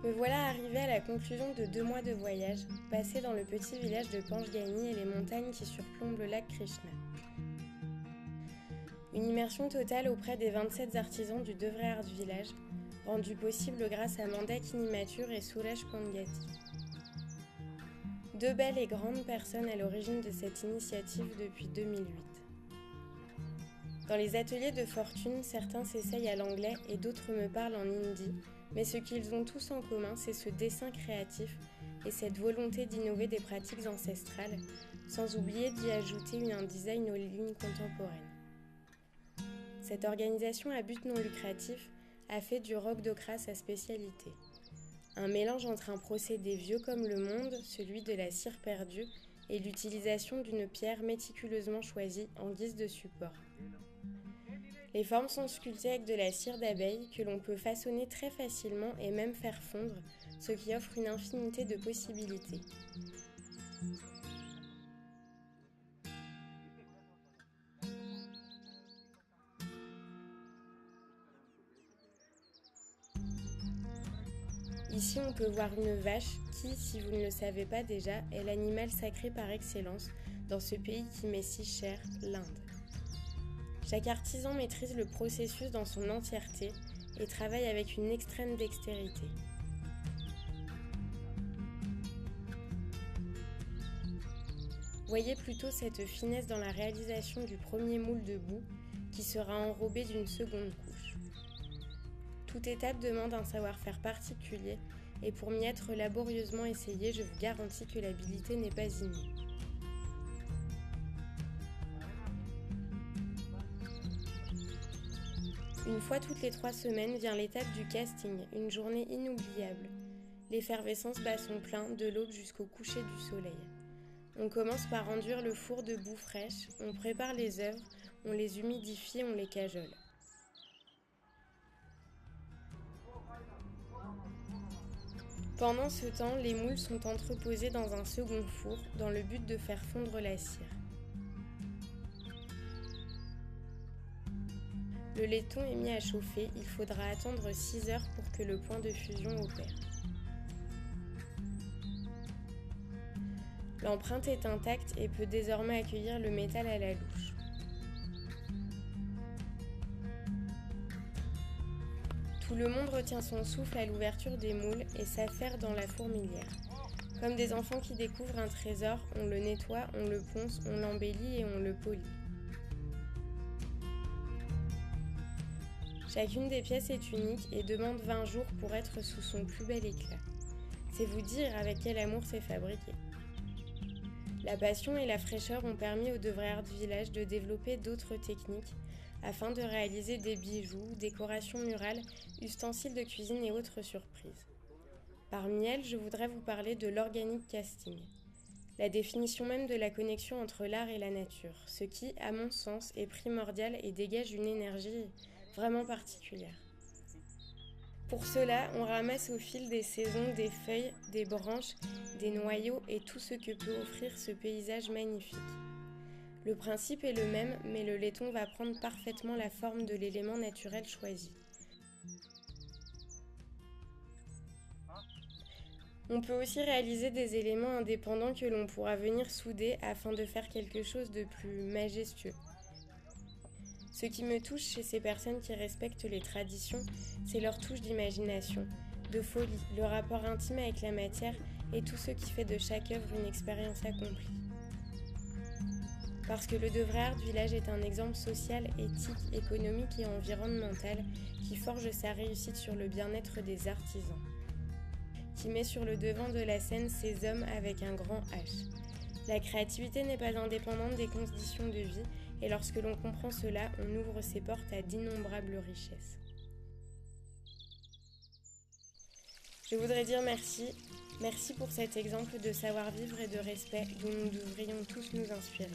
Me voilà arrivée à la conclusion de 2 mois de voyage, passés dans le petit village de Panchgani et les montagnes qui surplombent le lac Krishna. Une immersion totale auprès des 27 artisans du Devray Art Village, rendue possible grâce à Mandakini Mathur et Suresh Pongati. 2 belles et grandes personnes à l'origine de cette initiative depuis 2008. Dans les ateliers de fortune, certains s'essayent à l'anglais et d'autres me parlent en hindi, mais ce qu'ils ont tous en commun, c'est ce dessin créatif et cette volonté d'innover des pratiques ancestrales, sans oublier d'y ajouter un design aux lignes contemporaines. Cette organisation à but non lucratif a fait du roc d'Okra sa spécialité. Un mélange entre un procédé vieux comme le monde, celui de la cire perdue, et l'utilisation d'une pierre méticuleusement choisie en guise de support. Les formes sont sculptées avec de la cire d'abeille que l'on peut façonner très facilement et même faire fondre, ce qui offre une infinité de possibilités. Ici, on peut voir une vache qui, si vous ne le savez pas déjà, est l'animal sacré par excellence dans ce pays qui m'est si cher, l'Inde. Chaque artisan maîtrise le processus dans son entièreté et travaille avec une extrême dextérité. Voyez plutôt cette finesse dans la réalisation du premier moule de boue qui sera enrobé d'une seconde couche. Toute étape demande un savoir-faire particulier et pour m'y être laborieusement essayé, je vous garantis que l'habileté n'est pas innée. Une fois toutes les 3 semaines vient l'étape du casting, une journée inoubliable. L'effervescence bat son plein de l'aube jusqu'au coucher du soleil. On commence par enduire le four de boue fraîche, on prépare les œuvres, on les humidifie, on les cajole. Pendant ce temps, les moules sont entreposés dans un second four dans le but de faire fondre la cire. Le laiton est mis à chauffer, il faudra attendre 6 heures pour que le point de fusion opère. L'empreinte est intacte et peut désormais accueillir le métal à la louche. Tout le monde retient son souffle à l'ouverture des moules et s'affaire dans la fourmilière. Comme des enfants qui découvrent un trésor, on le nettoie, on le ponce, on l'embellit et on le polit. Chacune des pièces est unique et demande 20 jours pour être sous son plus bel éclat. C'est vous dire avec quel amour c'est fabriqué. La passion et la fraîcheur ont permis au Devray Art Village de développer d'autres techniques afin de réaliser des bijoux, décorations murales, ustensiles de cuisine et autres surprises. Parmi elles, je voudrais vous parler de l'organic casting, la définition même de la connexion entre l'art et la nature, ce qui, à mon sens, est primordial et dégage une énergie vraiment particulière. Pour cela, on ramasse au fil des saisons des feuilles, des branches, des noyaux et tout ce que peut offrir ce paysage magnifique. Le principe est le même, mais le laiton va prendre parfaitement la forme de l'élément naturel choisi. On peut aussi réaliser des éléments indépendants que l'on pourra venir souder afin de faire quelque chose de plus majestueux. Ce qui me touche chez ces personnes qui respectent les traditions, c'est leur touche d'imagination, de folie, le rapport intime avec la matière et tout ce qui fait de chaque œuvre une expérience accomplie. Parce que le Devray Art Village est un exemple social, éthique, économique et environnemental qui forge sa réussite sur le bien-être des artisans, qui met sur le devant de la scène ces hommes avec un grand H. La créativité n'est pas indépendante des conditions de vie et lorsque l'on comprend cela, on ouvre ses portes à d'innombrables richesses. Je voudrais dire merci. Merci pour cet exemple de savoir-vivre et de respect dont nous devrions tous nous inspirer.